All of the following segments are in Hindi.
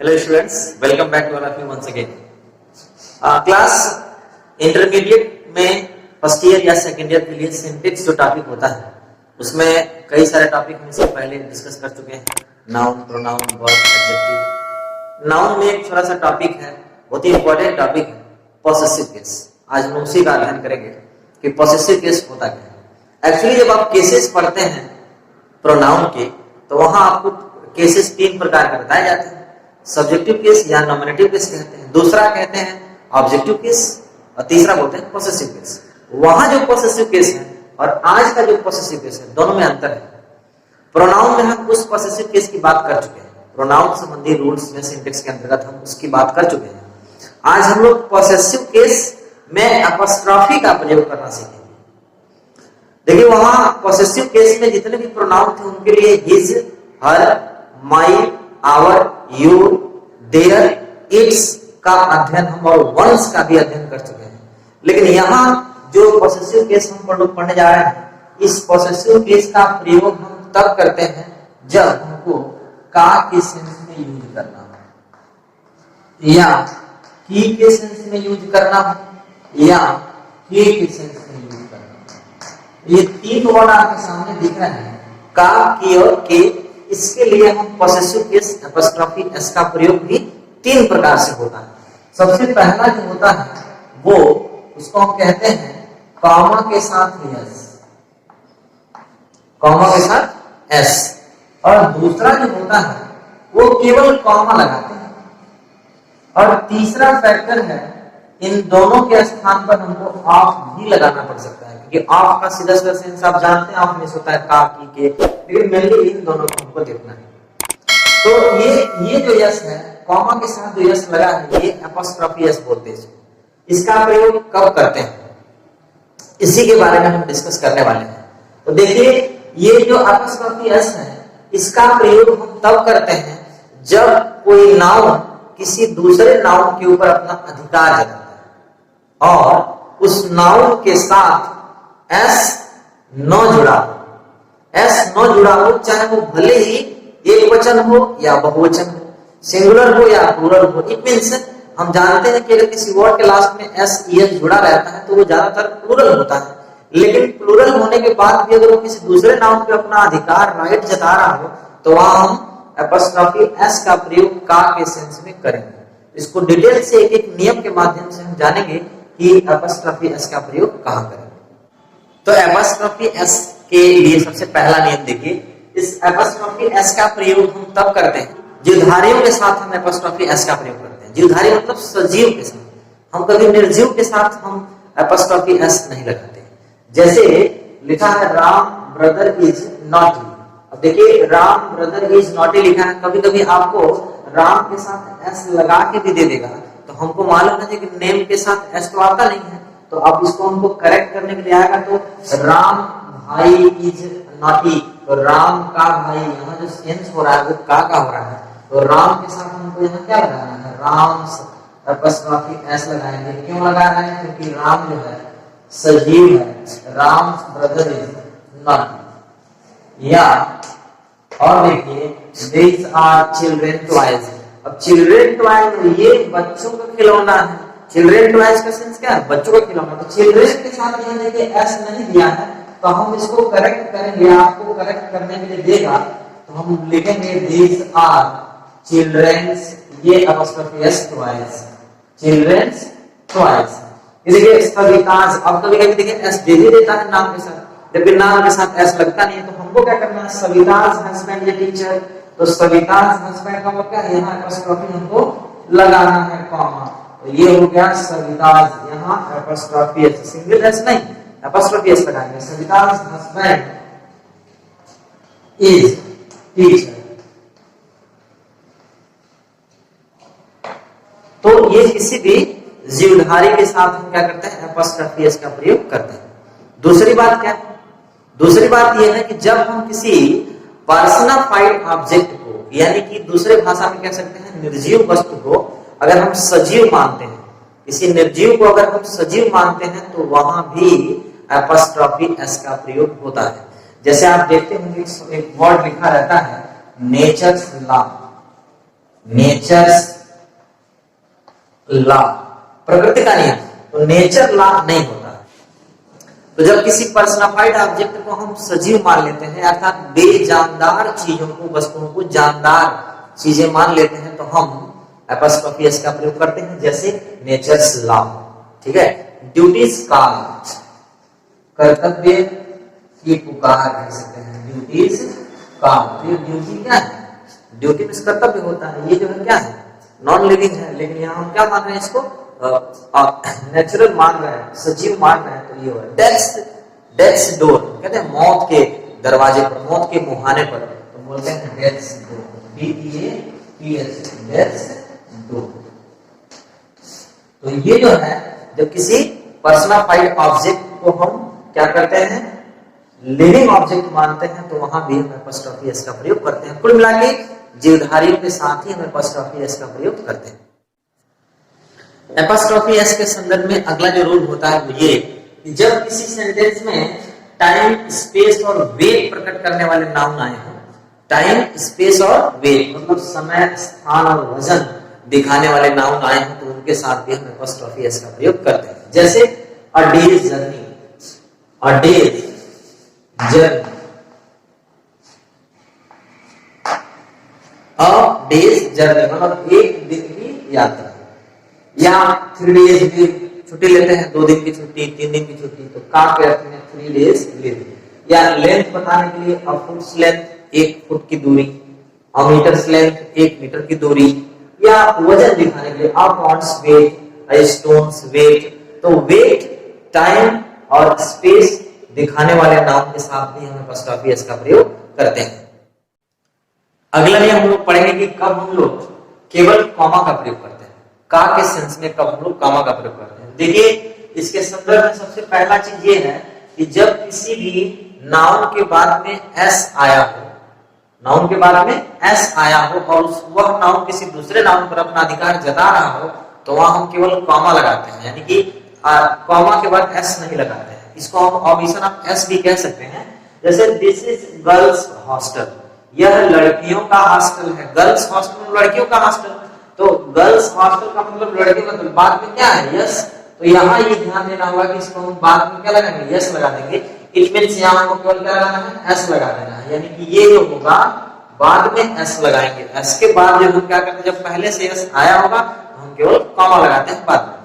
Hello students, welcome back to all of you once again. Class intermediate में फर्स्ट ईयर या सेकेंड ईयर के लिए सिंटेक्स जो टॉपिक होता है उसमें कई सारे टॉपिक हम इससे पहले डिस्कस कर चुके हैं। Noun, pronoun, verb, adjective. Noun में एक छोटा सा टॉपिक है, बहुत ही इंपॉर्टेंट टॉपिक है, पॉसेसिव केस। आज हम उसी का अध्ययन करेंगे कि पॉसेसिव केस होता क्या है। एक्चुअली जब आप केसेस पढ़ते हैं प्रोनाउन के तो वहां आपको केसेस तीन प्रकार के बताए जाते हैं। सब्जेक्टिव केस या नॉमिनेटिव केस कहते हैं, दूसरा कहते हैं ऑब्जेक्टिव केस और तीसरा बोलते हैं पॉसेसिव केस। वहां जो पॉसेसिव केस है और आज का जो पॉसेसिव केस है दोनों में अंतर है। प्रोनाउन में हम उस पॉसेसिव केस की बात कर चुके हैं, प्रोनाउन संबंधी रूल्स में सिंटेक्स के अंतर्गत हम उसकी बात कर चुके हैं। आज हम लोग पॉसेसिव केस में अपॉस्ट्रोफी का प्रयोग करना सीखेंगे। देखिए वहां पॉसेसिव केस में जितने भी प्रोनाउन थे उनके लिए his, her, my, our, your, their, its का अध्ययन हम और वंस का भी अध्ययन कर चुके हैं। लेकिन यहाँ जो पॉसेसिव केस हम लोग पढ़ने जा रहे हैं, इस पॉसेसिव केस का प्रयोग हम तब करते हैं जब हमको का के सेंस में यूज करना हो या की के सेंस में यूज करना हो या के सेंस में यूज करना हो। ये तीन वर्ड आपके सामने दिख रहे हैं, का, की और के। इसके लिए हम पॉसेसिव केस अपॉस्ट्रोफी एस का प्रयोग भी तीन प्रकार से होता है। सबसे पहला जो होता है वो उसको हम कहते हैं कॉमा के साथ यस, कॉमा के साथ एस। और दूसरा जो होता है वो केवल कॉमा लगाते हैं। और तीसरा फैक्टर है इन दोनों के स्थान पर हमको ऑफ भी लगाना पड़ सकता है, क्योंकि ऑफ का सीधा सीधा सेंस आप जानते हैं, ऑफ में होता है का, की, के, लेकिन मेनली इन दोनों को हमको देखना है। तो ये जो यस है, कॉमा के साथ जो यस लगा है, ये अपॉस्ट्रोफी यस बोलते हैं। इसका प्रयोग कब करते हैं इसी के बारे में हम डिस्कस करने वाले हैं। तो देखिए ये जो अपॉस्ट्रोफी यस है, इसका प्रयोग हम तब करते हैं जब कोई नाउन किसी दूसरे नाउन के ऊपर अपना अधिकार जताता है और उस नाउन के साथ एस न जुड़ा हो। एस न जुड़ा हो, चाहे वो भले ही एक वचन हो या बहुवचन हो, सिंगुलर हो या प्लूरल हो। इट मींस हम जानते हैं कि अगर किसी वर्ड के लास्ट में एस ईएस जुड़ा रहता है तो वो ज्यादातर प्लूरल होता है। लेकिन प्लूरल होने के बाद भी अगर वो किसी दूसरे नाउन पे अपना अधिकार, राइट जता रहा हो तो वहां हम अपॉस्ट्रोफी एस का प्रयोग का के सेंस में करेंगे। इसको डिटेल से एक एक नियम के माध्यम से हम जानेंगे कि अपॉस्ट्रोफी एस का प्रयोग कहां करेंगे। तो अपॉस्ट्रोफी एस के लिए सबसे पहला नियम देखिए, इस अपॉस्ट्रोफी एस का प्रयोग हम तब करते हैं जीवधारियों के साथ हम अपॉस्ट्रोफी एस का प्रयोग करते हैं। जीवधारी मतलब सजीव के साथ, हम कभी निर्जीव के साथ हम अपॉस्ट्रोफी एस नहीं लगाते। जैसे लिखा है राम ब्रदर इज नॉटी। अब देखिए राम ब्रदर इज नॉटी लिखा है, कभी कभी आपको राम के साथ एस लगा के भी दे देगा तो हमको मालूम है कि नेम के साथ एस तो आता नहीं है। तो अब इसको हमको करेक्ट करने के लिए आएगा तो राम भाई इज नॉटी, तो राम का भाई, यहाँ जो सेंस हो रहा है वो का हो रहा है, तो राम के साथ हमको यहाँ क्या लगाना है, राम अपॉस्ट्रोफी एस लगाएंगे। क्यों लगा रहे हैं, क्योंकि राम जो है सजीव है, राम ब्रदर इज नॉटी। या और देखिए these are children toys। अब चिल्ड्रेन टॉयज में ये बच्चों का खिलौना है। चिल्ड्रेन टॉयज का सेंस क्या है, बच्चों का खिलौना। तो चिल्ड्रेन के साथ यहाँ देखिए एस नहीं दिया है तो हम इसको करेक्ट करेंगे, आपको करेक्ट करने के लिए देगा तो हम लिखेंगे these are children's, ये apostrophe S toys, children's toys. ये देखिए सविताज, अब कभी कभी देखिए एस दे ही देता है नाम के साथ, लेकिन नाम के साथ एस लगता नहीं है, तो हमको क्या करना है, सविताज हस्बैंड ये टीचर, तो सविताज हस्बैंड का मतलब क्या है, यहाँ अपॉस्ट्रोफी हमको लगाना है कॉमा, तो ये हो गया सविताज, यहाँ अपॉस्ट्रोफी एस, सिंगल एस नहीं अपॉस्ट्रोफी एस लगाएंगे, सविताज हस्बैंड इज टीचर। तो ये किसी भी जीवधारी के साथ हम क्या करते हैं, अपॉस्ट्रोफी एस का प्रयोग करते हैं। दूसरी बात क्या है, दूसरी बात यह है कि जब हम किसी पर्सनाफाइड ऑब्जेक्ट को, यानी कि दूसरे भाषा में कह सकते हैं निर्जीव वस्तु को, अगर हम सजीव मानते हैं, किसी निर्जीव को अगर हम सजीव मानते हैं तो वहां भी अपॉस्ट्रोफी एस का प्रयोग होता है। जैसे आप देखते होंगे एक वर्ड लिखा रहता है नेचर्स लॉ, नेचर्स लॉ, प्रकृति का नियम, तो नेचर लॉ नहीं होता। तो जब किसी पर्सनाफाइड ऑब्जेक्ट को हम सजीव मान लेते हैं, अर्थात बेजानदार चीजों को, वस्तुओं को जानदार चीजें मान लेते हैं, तो हम एपॉस्ट्रोफी एस का प्रयोग करते हैं, जैसे नेचर्स लॉ। ठीक है, ड्यूटीज कॉल, कर्तव्य की पुकार कह सकते हैं, ड्यूटीज कॉल। तो ड्यूटी क्या है? ड्यूटी में कर्तव्य होता है, ये जो है क्या है? नॉन लिविंग है, लेकिन यहाँ हम क्या मान रहे हैं इसको? नेचुरल मान रहे हैं, सजीव मान रहे हैं, तो ये हो डेथ्स डोर, कहते हैं मौत के दरवाजे पर, मौत के मुहाने पर, तो बोलते हैं deaths door, DEATH, deaths door. तो ये जो है, जब किसी पर्सनाफाइड ऑब्जेक्ट को हम क्या करते हैं? लिविंग ऑब्जेक्ट मानते हैं, तो वहां भी हम एपॉस्ट्रोफी एस का प्रयोग करते हैं। कुल मिला के जीवधारियों के साथ ही हम एपॉस्ट्रोफी एस का प्रयोग करते हैं। एपॉस्ट्रोफी एस के संदर्भ में अगला जो रूल होता है वो ये कि जब किसी सेंटेंस में टाइम, स्पेस और वेट प्रकट करने वाले नाउन आए हो, टाइम, स्पेस और वेट मतलब समय, स्थान और वजन दिखाने वाले नाउन आए हो, तो उनके साथ भी हम एपॉस्ट्रोफी एस का प्रयोग करते हैं। जैसे अ डेज जर्नी, अ डेज जर्नी, अ डेज जर्नी मतलब एक दिन की यात्रा, या 3 डेज लीव, छुट्टी लेते हैं, 2 दिन की छुट्टी, 3 दिन की छुट्टी, तो का के अर्थ में 3 डेज लीव। या लेंथ बताने के लिए अ फुट्स लेंथ, 1 फुट की दूरी, अ मीटर्स लेंथ, 1 मीटर की दूरी, या वजन दिखाने के लिए अ पाउंड्स वेट, अ स्टोन्स वेट। तो वेट, टाइम और स्पेस दिखाने वाले नाउन के साथ भी हम एपॉस्ट्रोफी एस का प्रयोग करते हैं। अगला नियम हम लोग पढ़ेंगे कि कब हम लोग केवल कॉमा का प्रयोग करते हैं, का के सेंस में कब हम लोग कॉमा का प्रयोग करते हैं। देखिए, इसके संदर्भ में सबसे पहला चीज ये है कि जब किसी भी नाउन के बाद में एस आया हो, नाउन के बाद में एस आया हो और वह नाउन किसी दूसरे नाउन पर अपना अधिकार जता रहा हो, तो वहां हम केवल कॉमा लगाते हैं, यानी कि कॉमा के बाद एस नहीं लगाते हैं। इसको हम ऑमिशन ऑफ एस भी कह सकते हैं। जैसे दिस इज गर्ल्स हॉस्टल, यह लड़कियों का हॉस्टल है। गर्ल्स हॉस्टल लड़कियों का हॉस्टल, तो गर्ल्स हॉस्टल का मतलब लड़कियों का, तो बाद में क्या है? यस। तो यहाँ ये ध्यान देना होगा कि इसको हम बाद में क्या लगाएंगे? यस लगा देंगे। इट मींस यहाँ हमको केवल क्या लगाना है? एस लगा देना है, यानी कि ये जो होगा बाद में एस लगाएंगे। एस के बाद जब हम क्या करते हैं, जब पहले से एस आया होगा तो हम केवल कॉमा लगाते हैं बाद में।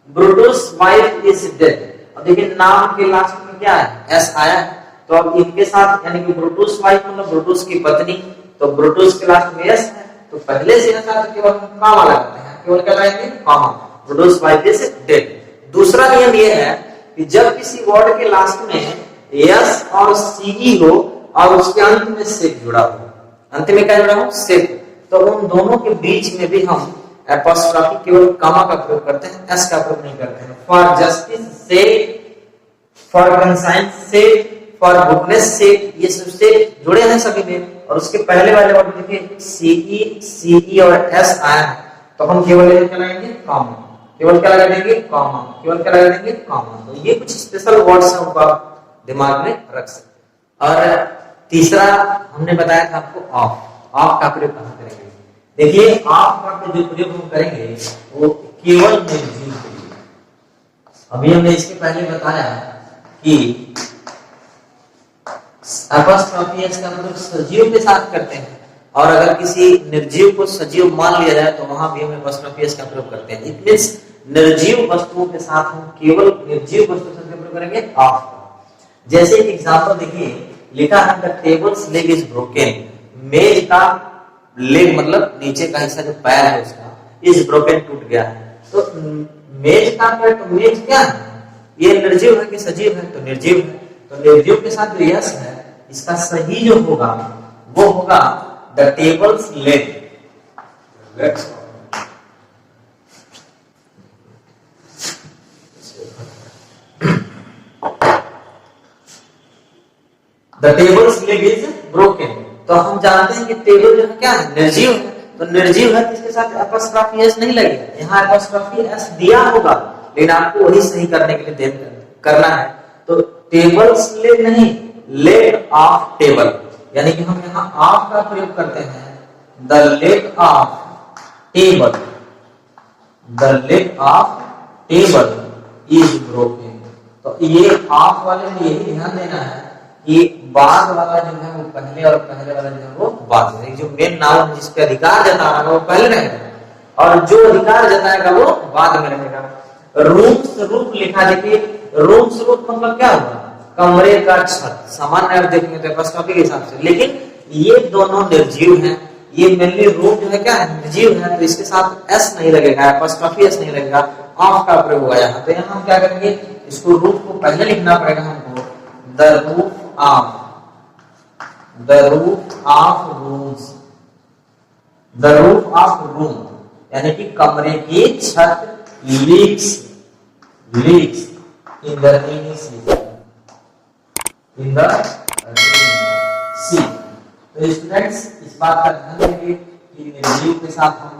ब्रूटस वाइफ इज डेड, अब देखिए नाम के लास्ट में क्या है? एस आया है, तो अब इनके साथ यानी कि ब्रूटस वाइफ मतलब ब्रूटस की पत्नी, तो ब्रूटस के लास्ट में एस है, तो पहले से एस आया तो केवल हम कॉमा लगाते हैं, केवल क्या लगाएंगे? Comma. Brutus wife is dead. दूसरा नियम ये है कि जब किसी वर्ड के लास्ट में यस और सीई हो और उसके अंत में सेक जुड़ा हो, अंत में क्या जुड़ा हो? सेक, तो उन दोनों के बीच में भी हम एपॉस्ट्रोफी केवल कॉमा का प्रयोग करते हैं, एस का प्रयोग नहीं करते हैं। For justice sake, for conscience sake, for goodness sake, ये सब से जुड़े हैं सभी में, और उसके पहले वाले वर्ड देखिए सीई और एस आया है, तो हम केवल क्या लगाएंगे? कॉमा। केवल क्या लगा देंगे? कॉमा। केवल क्या लगा देंगे? कॉमा। तो ये कुछ स्पेशल वर्ड्स हैं, उनको आप दिमाग में रख सकते। और तीसरा हमने बताया था आपको ऑफ। ऑफ का प्रयोग कहां करेंगे? देखिए, ऑफ का जो प्रयोग हम करेंगे वो केवल निर्जीव के लिए। अभी हमने इसके पहले बताया कि एपॉस्ट्रोफी एस का प्रयोग सजीव के साथ करते हैं, और अगर किसी निर्जीव को सजीव मान लिया जाए तो वहां भी हम एपॉस्ट्रोफी एस का प्रयोग करते हैं। इट मींस निर्जीव वस्तुओं के साथ हम केवल निर्जीव वस्तु से प्रयोग करेंगे ऑफ। जैसे एक एग्जांपल देखिए, लिखा है the tables leg is broken, मेज का लेग मतलब नीचे का हिस्सा जो पैर है उसका, इज ब्रोकन टूट गया है। तो मेज का पैर, तो मेज क्या है? ये निर्जीव है कि सजीव है? तो निर्जीव है। तो निर्जीव के साथ जो यस है, इसका सही जो होगा वो होगा the tables leg. The tables leg is broken. तो हम जानते हैं कि टेबल जो है क्या है? निर्जीव है। तो निर्जीव है, इसके साथ एपॉस्ट्रोफी एस नहीं लगेगा। यहाँ एपॉस्ट्रोफी एस दिया होगा, लेकिन आपको वही सही करने के लिए करना है। तो टेबल्स लेग नहीं, लेग ऑफ टेबल, यानी कि हम यहाँ ऑफ का प्रयोग करते हैं। The leg of table, the leg of table is broken. तो ये ऑफ वाले में यही ध्यान देना है कि बाद वाला जो है वो पहले और पहले वाला जो है वो बाद में। जो मेन नाउन जिस पे अधिकार जता रहा है वो पहले रहेगा और जो अधिकार जताएगा वो बाद में रहेगा। रूम्स रूफ लिखा, देखिए रूम्स रूफ मतलब क्या हुआ, कमरे का छत। सामान्य अर्थ देखेंगे तो एपॉस्ट्रोफी के हिसाब से, लेकिन ये दोनों निर्जीव हैं। ये मेनली रूम जो है क्या है, निर्जीव है, तो इसके साथ एस नहीं लगेगा, एपॉस्ट्रोफी एस नहीं लगेगा, ऑफ का प्रयोग होगा यहाँ। तो यहाँ हम क्या करेंगे, इसको रूफ को पहले लिखना पड़ेगा हमको, the roof of, the roof of rooms, the roof of room यानी कि कमरे की छत leaks, leaks in the rainy season, in the rainy sea. तो स्टूडेंट्स इस बात का ध्यान देंगे कि निर्जीव के साथ हम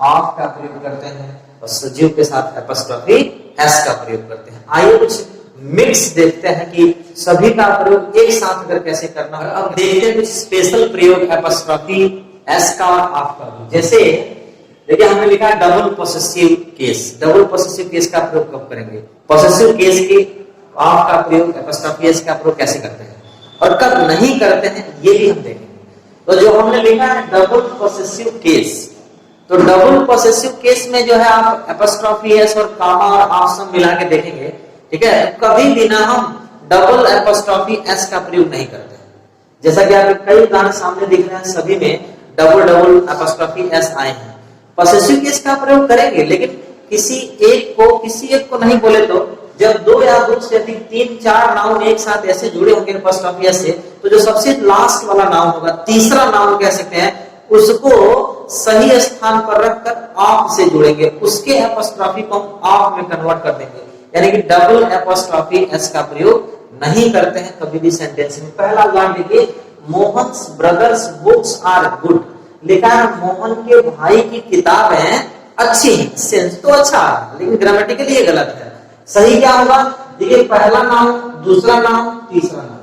ऑफ का प्रयोग करते हैं और सजीव के साथ एपॉस्ट्रोफी एस का प्रयोग करते हैं। आइए कुछ मिक्स देखते हैं कि सभी का प्रयोग एक साथ अगर कैसे करना है। अब देखते हैं कुछ स्पेशल प्रयोग एपॉस्ट्रोफी एस का और ऑफ का। जैसे देखिए हमने लिखा है double possessive case. Double possessive case का प्रयोग कब करेंगे, पोसेसिव केस के ऑफ का प्रयोग एपॉस्ट्रोफी एस का प्रयोग कैसे करते हैं और कब नहीं करते हैं ये भी हम देखेंगे। तो जो हमने लिखा है डबल पोसेसिव केस, तो डबल पोसेसिव केस में जो है आप एपॉस्ट्रोफी एस और कामा और ऑफ सब मिला के देखेंगे, ठीक है। कभी भी ना हम डबल एपॉस्ट्रोफी एस का प्रयोग नहीं करते हैं। जैसा कि आप कई उदाहरण सामने दिख रहे हैं, सभी में डबल डबल एपॉस्ट्रोफी एस आए हैं। पोसेसिव केस का प्रयोग करेंगे लेकिन किसी एक को नहीं बोले तो जब दो या दो से अधिक 3-4 नाउन एक साथ ऐसे जुड़े होंगे एपॉस्ट्रोफी एस से, तो जो सबसे लास्ट वाला नाउन होगा, तीसरा नाउन कह सकते हैं, उसको सही स्थान पर रखकर ऑफ से जुड़ेंगे, उसके एपॉस्ट्रोफी को हम ऑफ में कन्वर्ट कर देंगे। यानी कि डबल एपॉस्ट्रोफी एस का प्रयोग नहीं करते हैं कभी भी सेंटेंस में। पहला उदाहरण देखिए, Mohan's brothers books are good. लिखा है मोहन के भाई की किताबें अच्छी हैं। सेंस तो अच्छा है लेकिन ग्रामेटिकली ये गलत है। सही क्या होगा, देखिए पहला नाउन, दूसरा नाउन, तीसरा नाउन।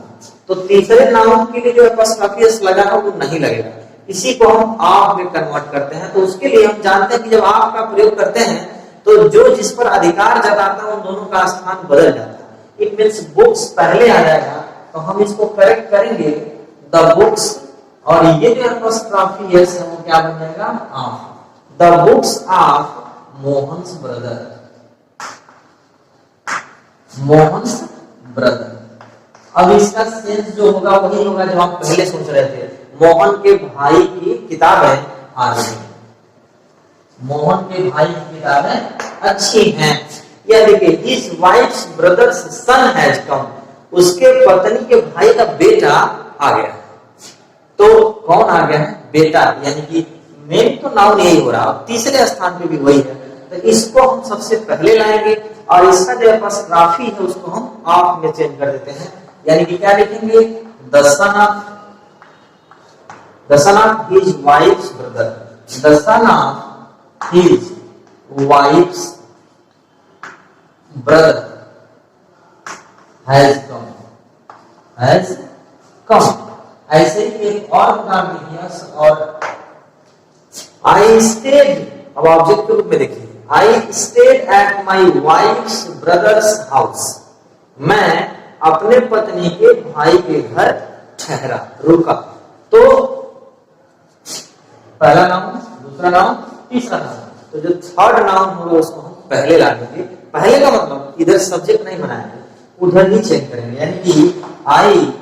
तो तीसरे नाउन के लिए जो एपॉस्ट्रोफी एस लगा है वो नहीं लगेगा, इसी को हम ऑफ में कन्वर्ट करते हैं। तो उसके लिए हम जानते हैं कि जब ऑफ का प्रयोग करते हैं तो जो जिस पर अधिकार जताता है उन दोनों का स्थान बदल जाता है। इट मींस बुक्स पहले आ जाएगा, तो हम इसको करेक्ट करेंगे द बुक्स, और ये जो एपॉस्ट्रोफी एस है वो क्या बन जाएगा, of. The books of Mohan's brother, Mohan's brother. अब इसका सेंस जो होगा वही होगा जो आप पहले सोच रहे थे, मोहन के भाई की किताबें आ रही, मोहन के भाई की किताबें अच्छी हैं। या देखिए his wife's brother's son has come, उसके पत्नी के भाई का बेटा आ गया। तो कौन आ गया है, बेटा, यानी कि मेन तो नाउन यही हो रहा, तीसरे स्थान पे भी वही है। तो इसको हम सबसे पहले लाएंगे और इसका जो एपॉस्ट्रोफी है उसको हम ऑफ में चेंज कर देते हैं। यानी कि क्या लिखेंगे, the son of his wives brother, the son of his wives brother has come. ऐसे ही एक और उदाहरण देखिए, और आई स्टेड, अब ऑब्जेक्ट के रूप में देखिए, I stayed at my wife's brother's house, मैं अपने पत्नी के भाई के घर ठहरा, रुका। तो पहला नाउन, दूसरा नाउन, तीसरा नाउन, तो जो थर्ड नाउन होगा उसको हम पहले ला देंगे। पहले का मतलब इधर सब्जेक्ट नहीं बनाएंगे, उधर ही चेक करेंगे। यानी कि आई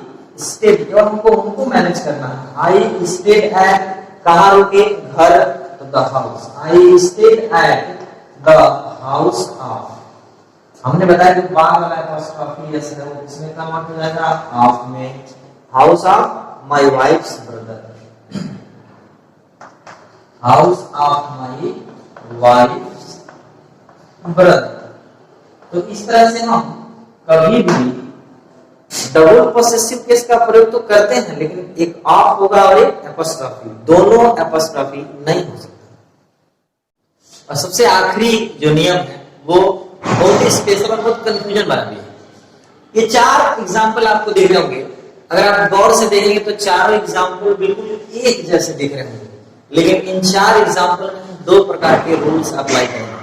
स्टेड, जो हमको मैनेज करना है, आई स्टेड एट, कहाँ रुके, घर, तो the house. I stayed at the house of, हमने बताया कि बाद वाला एपॉस्ट्रोफी एस है वो किसमें कन्वर्ट हो जाएगा, ऑफ में। House of my wives brother, house of my wives brother. तो इस तरह से हम कभी भी डबल पोसेसिव केस का प्रयोग तो करते हैं, लेकिन एक ऑफ होगा और एक एपॉस्ट्रोफी, दोनों एपॉस्ट्रोफी नहीं हो सकता। और सबसे आखिरी जो नियम है वो बहुत ही स्पेशल और बहुत कंफ्यूजन वाला भी है। ये 4 एग्जाम्पल आपको दिख रहे होंगे, अगर आप गौर से देखेंगे तो चारों एग्जाम्पल बिल्कुल एक जैसे दिख रहे होंगे, लेकिन इन 4 एग्जाम्पल में दो प्रकार के रूल्स अप्लाई करेंगे।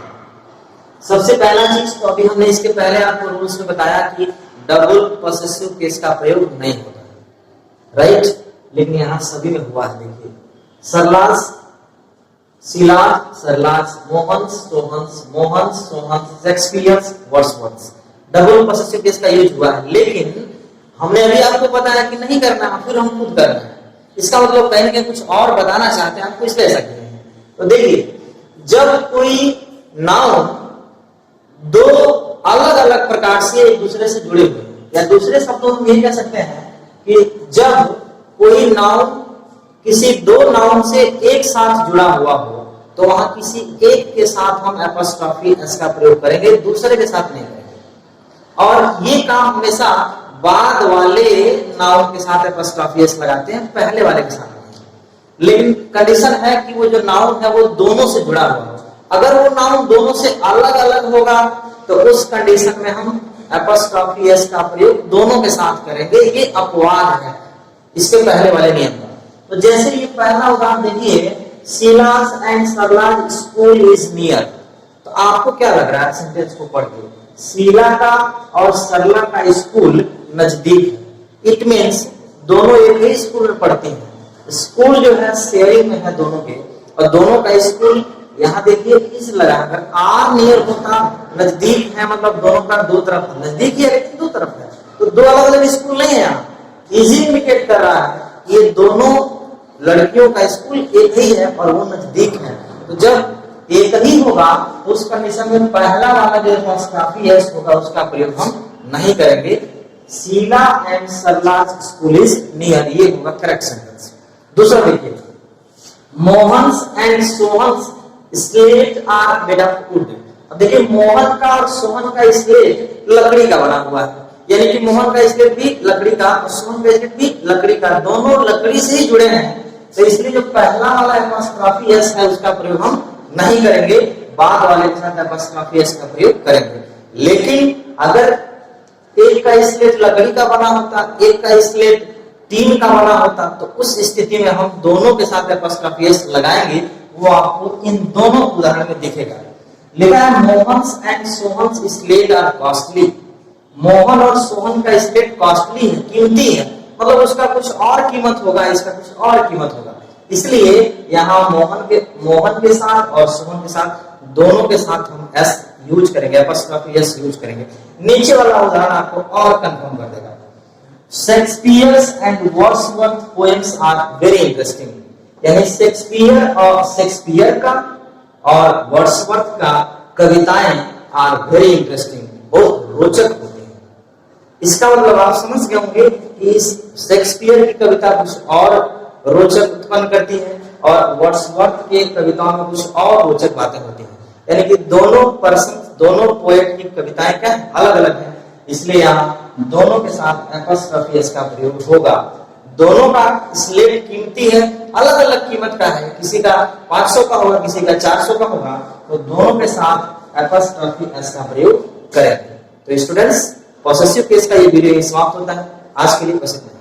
सबसे पहला चीज, तो अभी हमने इसके पहले आपको रूल्स में बताया कि डबल पॉसेसिव केस का प्रयोग नहीं होता है, राइट, लेकिन यहाँ सभी में हुआ है। देखिए, Sarla's, Sheela's, Sarla's, Mohan, Sohan, Shakespeare, Wordsworth, double possessive case का यूज हुआ है। लेकिन हमने अभी आपको बताया कि नहीं करना है, फिर हम खुद कर रहे हैं। इसका मतलब कहीं ना कहीं कुछ और बताना चाहते हैं आपको, इसलिए ऐसा किए हैं। तो देखिए, जब कोई नाउन दो अलग अलग प्रकार से एक दूसरे से जुड़े हुए, या दूसरे शब्दों में यही कह सकते हैं कि जब कोई नाउन किसी दो नाउन से एक साथ जुड़ा हुआ हो, तो वहां किसी एक के साथ हम एपॉस्ट्रोफी एस का प्रयोग करेंगे, दूसरे के साथ नहीं करेंगे। और ये काम हमेशा बाद वाले नाउन के साथ एपॉस्ट्रोफी एस लगाते हैं, पहले वाले के साथ नहीं। लेकिन कंडीशन है कि वो जो नाउन है वो दोनों से जुड़ा हुआ हो। अगर वो नाउन दोनों से अलग अलग होगा तो उस कंडीशन में हम एपॉस्ट्रोफी एस का प्रयोग दोनों के साथ करेंगे। ये अपवाद है इसके पहले वाले नियम का। तो जैसे ये पहला उदाहरण देखिए, Silaj and Sarla's school is near. तो आपको क्या लग रहा है सेंटेंस को पढ़ के? शीला का और सरला का स्कूल नजदीक है। इट मीन्स दोनों एक ही स्कूल में पढ़ती हैं। स्कूल जो है शेयरिंग में है दोनों के, और दोनों का स्कूल, यहाँ देखिए इस लगा, अगर आर नियर होता, नजदीक है मतलब दोनों का दो तरफ नजदीक ही है, लेकिन दो तरफ है, तो दो अलग अलग स्कूल नहीं है। यहाँ इजी इंडिकेट कर रहा है ये दोनों लड़कियों का स्कूल एक ही है और वो नजदीक है। तो जब एक ही होगा तो उस कंडीशन में पहला वाला जो एपॉस्ट्रोफी एस होगा उसका प्रयोग हम नहीं करेंगे। Sheela and Sarla's school is near, ये होगा करेक्ट सेंटेंस। दूसरा देखिए, Mohan's and Sohan's slate are made of wood. अब देखिए, मोहन का और सोहन का स्लेट लकड़ी का बना हुआ है, यानी कि मोहन का स्लेट भी लकड़ी का और सोहन का स्लेट भी लकड़ी का, दोनों लकड़ी से ही जुड़े हैं। तो इसलिए जो पहला वाला एपॉस्ट्रोफी एस है उसका प्रयोग हम नहीं करेंगे, बाद वाले के साथ एपॉस्ट्रोफी एस का प्रयोग करेंगे। लेकिन अगर एक का स्लेट लकड़ी का बना होता, एक का स्लेट टीन का बना होता, तो उस स्थिति में हम दोनों के साथ एपॉस्ट्रोफी एस लगाएंगे। वो आपको इन दोनों उदाहरण में दिखेगा। लिखा है Mohan's and Sohan's slate are costly. Mohan और सोहन का स्लेट कॉस्टली है, कीमती है, मतलब उसका कुछ और कीमत होगा, इसका कुछ और कीमत होगा। इसलिए यहाँ मोहन के साथ और सोहन के साथ दोनों के साथ हम एस यूज करेंगे, एपॉस्ट्रोफी एस यूज करेंगे। नीचे वाला उदाहरण आपको और कंफर्म कर देगा। Shakespeare's and Wordsworth poems are very interesting. यानी शेक्सपियर का और वर्ड्सवर्थ का कविताएं आर वेरी इंटरेस्टिंग, बहुत रोचक होती हैं। इसका मतलब आप समझ गए होंगे कि शेक्सपियर की कविता कुछ और रोचक उत्पन्न करती है और वर्ड्सवर्थ के कविताओं में कुछ और रोचक बातें होती हैं। यानी कि दोनों पर्सन, दोनों पोएट की कविताएं क्या है, अलग अलग है। इसलिए यहाँ दोनों के साथ एपॉस्ट्रोफी एस का प्रयोग होगा। दोनों का स्लेट कीमती है, अलग अलग कीमत का है, किसी का 500 का होगा, किसी का 400 का होगा, तो दोनों के साथ एपॉस्ट्रोफी एस का प्रयोग करेंगे। तो स्टूडेंट्स, पॉसेसिव केस का ये वीडियो समाप्त होता है। आज के लिए बस इतना।